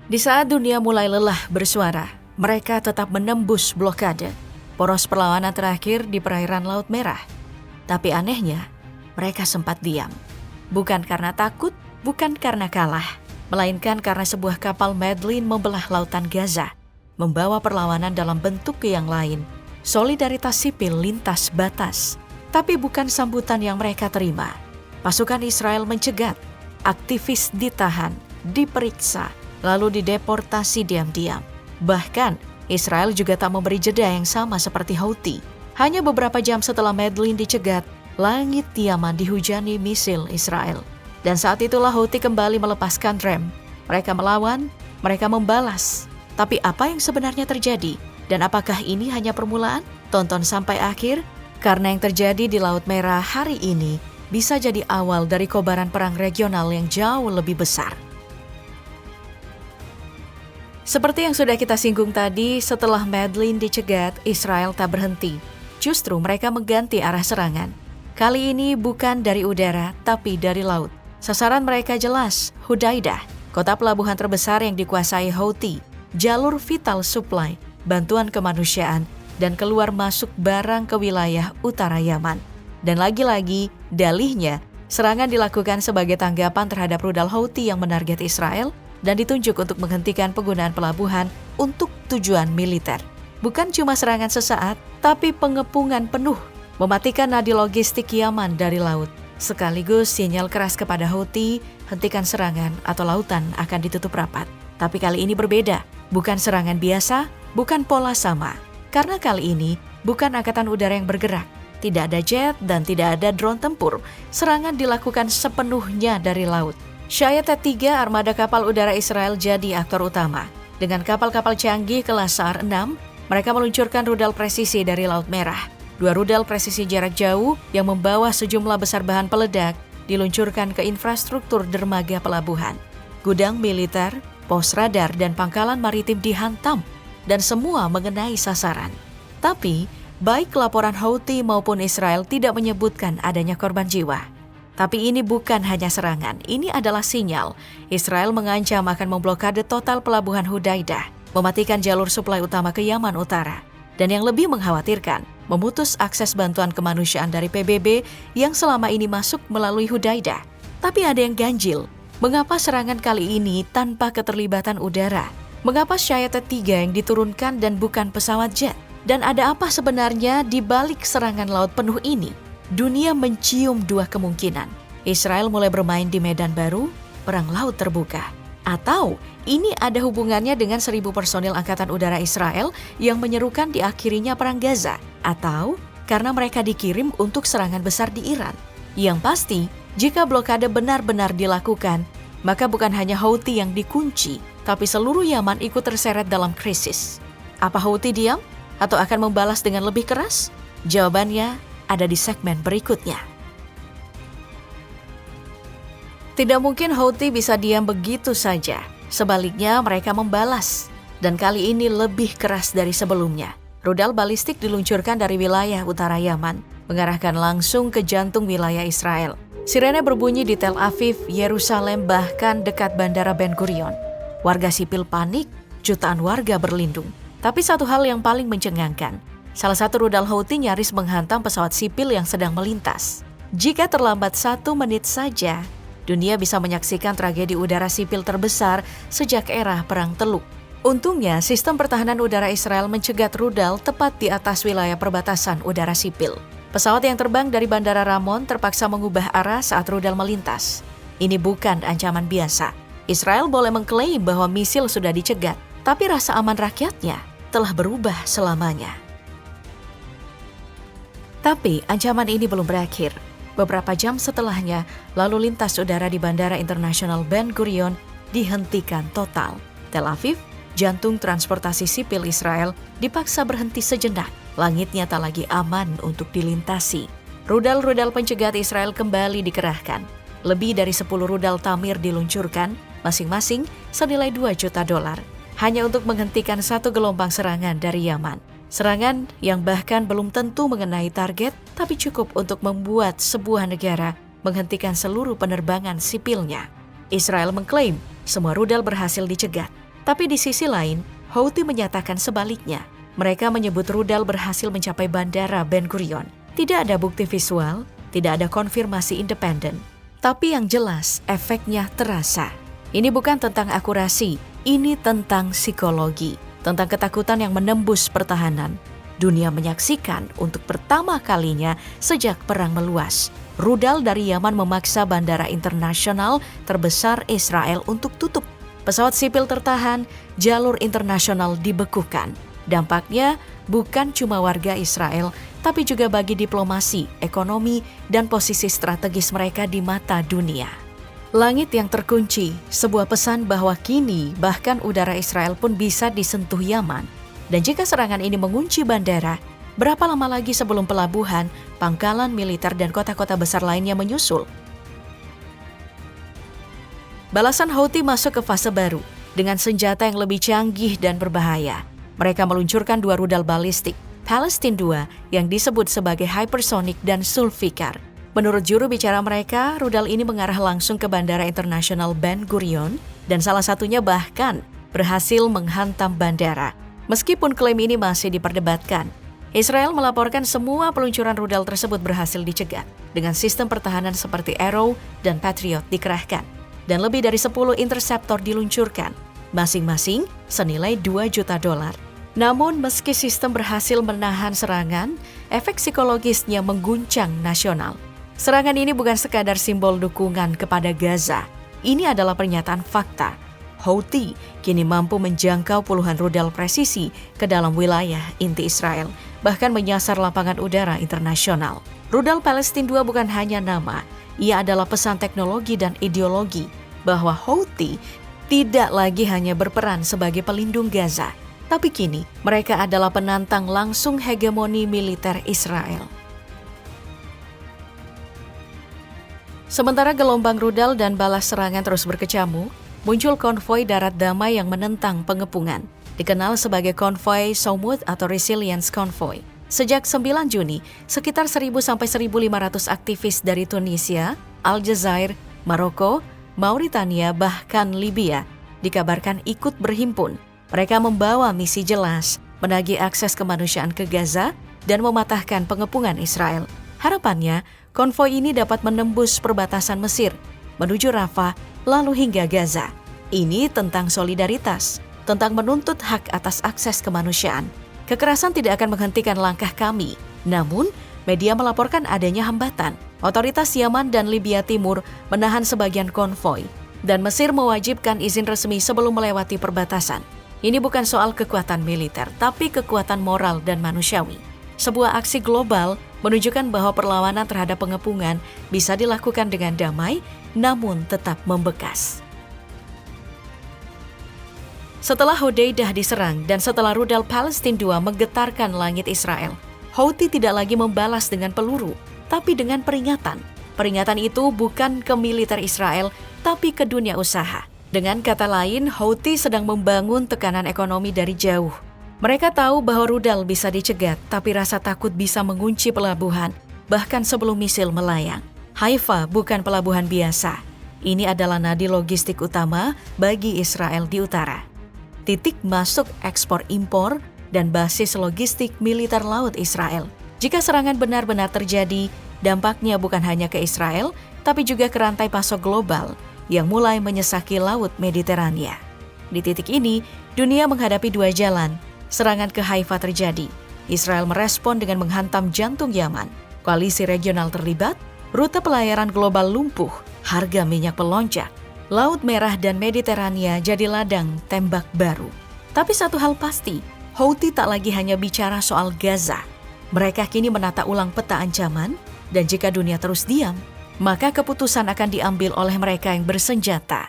Di saat dunia mulai lelah bersuara, mereka tetap menembus blokade. Poros perlawanan terakhir di perairan Laut Merah. Tapi anehnya, mereka sempat diam. Bukan karena takut, bukan karena kalah, melainkan karena sebuah kapal Medlin membelah lautan Gaza, membawa perlawanan dalam bentuk yang lain. Solidaritas sipil lintas batas. Tapi bukan sambutan yang mereka terima. Pasukan Israel mencegat, aktivis ditahan, diperiksa, lalu dideportasi diam-diam. Bahkan, Israel juga tak memberi jeda yang sama seperti Houthi. Hanya beberapa jam setelah Medlin dicegat, langit Yaman dihujani misil Israel. Dan saat itulah Houthi kembali melepaskan rem. Mereka melawan, mereka membalas. Tapi apa yang sebenarnya terjadi? Dan apakah ini hanya permulaan? Tonton sampai akhir, karena yang terjadi di Laut Merah hari ini bisa jadi awal dari kobaran perang regional yang jauh lebih besar. Seperti yang sudah kita singgung tadi, setelah Medlin dicegat, Israel tak berhenti. Justru mereka mengganti arah serangan. Kali ini bukan dari udara, tapi dari laut. Sasaran mereka jelas, Hudaidah, kota pelabuhan terbesar yang dikuasai Houthi, jalur vital supply, bantuan kemanusiaan, dan keluar masuk barang ke wilayah utara Yaman. Dan lagi-lagi, dalihnya, serangan dilakukan sebagai tanggapan terhadap rudal Houthi yang menarget Israel dan ditunjuk untuk menghentikan penggunaan pelabuhan untuk tujuan militer. Bukan cuma serangan sesaat, tapi pengepungan penuh, mematikan nadi logistik Yaman dari laut. Sekaligus sinyal keras kepada Houthi, hentikan serangan atau lautan akan ditutup rapat. Tapi kali ini berbeda, bukan serangan biasa, bukan pola sama. Karena kali ini bukan angkatan udara yang bergerak, tidak ada jet dan tidak ada drone tempur. Serangan dilakukan sepenuhnya dari laut. Shahed T-3 armada kapal udara Israel jadi aktor utama. Dengan kapal-kapal canggih kelas SAR 6, mereka meluncurkan rudal presisi dari Laut Merah. 2 rudal presisi jarak jauh yang membawa sejumlah besar bahan peledak diluncurkan ke infrastruktur dermaga pelabuhan. Gudang militer, pos radar, dan pangkalan maritim dihantam, dan semua mengenai sasaran. Tapi, baik laporan Houthi maupun Israel tidak menyebutkan adanya korban jiwa. Tapi ini bukan hanya serangan, ini adalah sinyal. Israel mengancam akan memblokade total pelabuhan Hudaidah, mematikan jalur suplai utama ke Yaman Utara. Dan yang lebih mengkhawatirkan, memutus akses bantuan kemanusiaan dari PBB yang selama ini masuk melalui Hudaidah. Tapi ada yang ganjil. Mengapa serangan kali ini tanpa keterlibatan udara? Mengapa Shahed T-3 yang diturunkan dan bukan pesawat jet? Dan ada apa sebenarnya di balik serangan laut penuh ini? Dunia mencium 2 kemungkinan. Israel mulai bermain di medan baru, perang laut terbuka. Atau ini ada hubungannya dengan 1.000 personil Angkatan Udara Israel yang menyerukan diakhirinya perang Gaza. Atau karena mereka dikirim untuk serangan besar di Iran. Yang pasti, jika blokade benar-benar dilakukan, maka bukan hanya Houthi yang dikunci, tapi seluruh Yaman ikut terseret dalam krisis. Apa Houthi diam? Atau akan membalas dengan lebih keras? Jawabannya ada di segmen berikutnya. Tidak mungkin Houthi bisa diam begitu saja. Sebaliknya mereka membalas. Dan kali ini lebih keras dari sebelumnya. Rudal balistik diluncurkan dari wilayah utara Yaman, mengarahkan langsung ke jantung wilayah Israel. Sirene berbunyi di Tel Aviv, Yerusalem, bahkan dekat Bandara Ben Gurion. Warga sipil panik, jutaan warga berlindung. Tapi satu hal yang paling mencengangkan, salah satu rudal Houthi nyaris menghantam pesawat sipil yang sedang melintas. Jika terlambat 1 menit saja, dunia bisa menyaksikan tragedi udara sipil terbesar sejak era Perang Teluk. Untungnya, sistem pertahanan udara Israel mencegat rudal tepat di atas wilayah perbatasan udara sipil. Pesawat yang terbang dari Bandara Ramon terpaksa mengubah arah saat rudal melintas. Ini bukan ancaman biasa. Israel boleh mengklaim bahwa misil sudah dicegat, tapi rasa aman rakyatnya telah berubah selamanya. Tapi ancaman ini belum berakhir. Beberapa jam setelahnya, lalu lintas udara di Bandara Internasional Ben Gurion dihentikan total. Tel Aviv, jantung transportasi sipil Israel, dipaksa berhenti sejenak. Langitnya tak lagi aman untuk dilintasi. Rudal-rudal pencegat Israel kembali dikerahkan. Lebih dari 10 rudal Tamir diluncurkan, masing-masing senilai $2 juta, hanya untuk menghentikan 1 gelombang serangan dari Yaman. Serangan yang bahkan belum tentu mengenai target, tapi cukup untuk membuat sebuah negara menghentikan seluruh penerbangan sipilnya. Israel mengklaim semua rudal berhasil dicegat. Tapi di sisi lain, Houthi menyatakan sebaliknya. Mereka menyebut rudal berhasil mencapai bandara Ben Gurion. Tidak ada bukti visual, tidak ada konfirmasi independen. Tapi yang jelas, efeknya terasa. Ini bukan tentang akurasi, ini tentang psikologi. Tentang ketakutan yang menembus pertahanan. Dunia menyaksikan untuk pertama kalinya sejak perang meluas. Rudal dari Yaman memaksa bandara internasional terbesar Israel untuk tutup. Pesawat sipil tertahan, jalur internasional dibekukan. Dampaknya bukan cuma warga Israel, tapi juga bagi diplomasi, ekonomi, dan posisi strategis mereka di mata dunia. Langit yang terkunci, sebuah pesan bahwa kini bahkan udara Israel pun bisa disentuh Yaman. Dan jika serangan ini mengunci bandara, berapa lama lagi sebelum pelabuhan, pangkalan militer dan kota-kota besar lainnya menyusul? Balasan Houthi masuk ke fase baru, dengan senjata yang lebih canggih dan berbahaya. Mereka meluncurkan 2 rudal balistik, Palestine 2 yang disebut sebagai hypersonic dan Zulfikar. Menurut juru bicara mereka, rudal ini mengarah langsung ke Bandara Internasional Ben Gurion dan salah satunya bahkan berhasil menghantam bandara. Meskipun klaim ini masih diperdebatkan, Israel melaporkan semua peluncuran rudal tersebut berhasil dicegat dengan sistem pertahanan seperti Arrow dan Patriot dikerahkan. Dan lebih dari 10 interceptor diluncurkan, masing-masing senilai $2 juta. Namun meski sistem berhasil menahan serangan, efek psikologisnya mengguncang nasional. Serangan ini bukan sekadar simbol dukungan kepada Gaza. Ini adalah pernyataan fakta. Houthi kini mampu menjangkau puluhan rudal presisi ke dalam wilayah inti Israel, bahkan menyasar lapangan udara internasional. Rudal Palestine 2 bukan hanya nama, ia adalah pesan teknologi dan ideologi bahwa Houthi tidak lagi hanya berperan sebagai pelindung Gaza, tapi kini mereka adalah penantang langsung hegemoni militer Israel. Sementara gelombang rudal dan balas serangan terus berkecamuk, muncul konvoi darat damai yang menentang pengepungan, dikenal sebagai konvoi Saumud atau Resilience Convoy. Sejak 9 Juni, sekitar 1.000 sampai 1.500 aktivis dari Tunisia, Aljazair, Maroko, Mauritania, bahkan Libya dikabarkan ikut berhimpun. Mereka membawa misi jelas, menagih akses kemanusiaan ke Gaza dan mematahkan pengepungan Israel. Harapannya, konvoi ini dapat menembus perbatasan Mesir, menuju Rafah, lalu hingga Gaza. Ini tentang solidaritas, tentang menuntut hak atas akses kemanusiaan. Kekerasan tidak akan menghentikan langkah kami, namun media melaporkan adanya hambatan. Otoritas Yaman dan Libya Timur menahan sebagian konvoi, dan Mesir mewajibkan izin resmi sebelum melewati perbatasan. Ini bukan soal kekuatan militer, tapi kekuatan moral dan manusiawi. Sebuah aksi global menunjukkan bahwa perlawanan terhadap pengepungan bisa dilakukan dengan damai, namun tetap membekas. Setelah Hodeidah diserang dan setelah rudal Palestine 2 menggetarkan langit Israel, Houthi tidak lagi membalas dengan peluru, tapi dengan peringatan. Peringatan itu bukan ke militer Israel, tapi ke dunia usaha. Dengan kata lain, Houthi sedang membangun tekanan ekonomi dari jauh. Mereka tahu bahwa rudal bisa dicegat, tapi rasa takut bisa mengunci pelabuhan, bahkan sebelum misil melayang. Haifa bukan pelabuhan biasa. Ini adalah nadi logistik utama bagi Israel di utara. Titik masuk ekspor-impor dan basis logistik militer laut Israel. Jika serangan benar-benar terjadi, dampaknya bukan hanya ke Israel, tapi juga ke rantai pasok global yang mulai menyesaki laut Mediterania. Di titik ini, dunia menghadapi 2 jalan. Serangan ke Haifa terjadi. Israel merespon dengan menghantam jantung Yaman. Koalisi regional terlibat, rute pelayaran global lumpuh, harga minyak melonjak. Laut Merah dan Mediterania jadi ladang tembak baru. Tapi satu hal pasti, Houthi tak lagi hanya bicara soal Gaza. Mereka kini menata ulang peta ancaman, dan jika dunia terus diam, maka keputusan akan diambil oleh mereka yang bersenjata.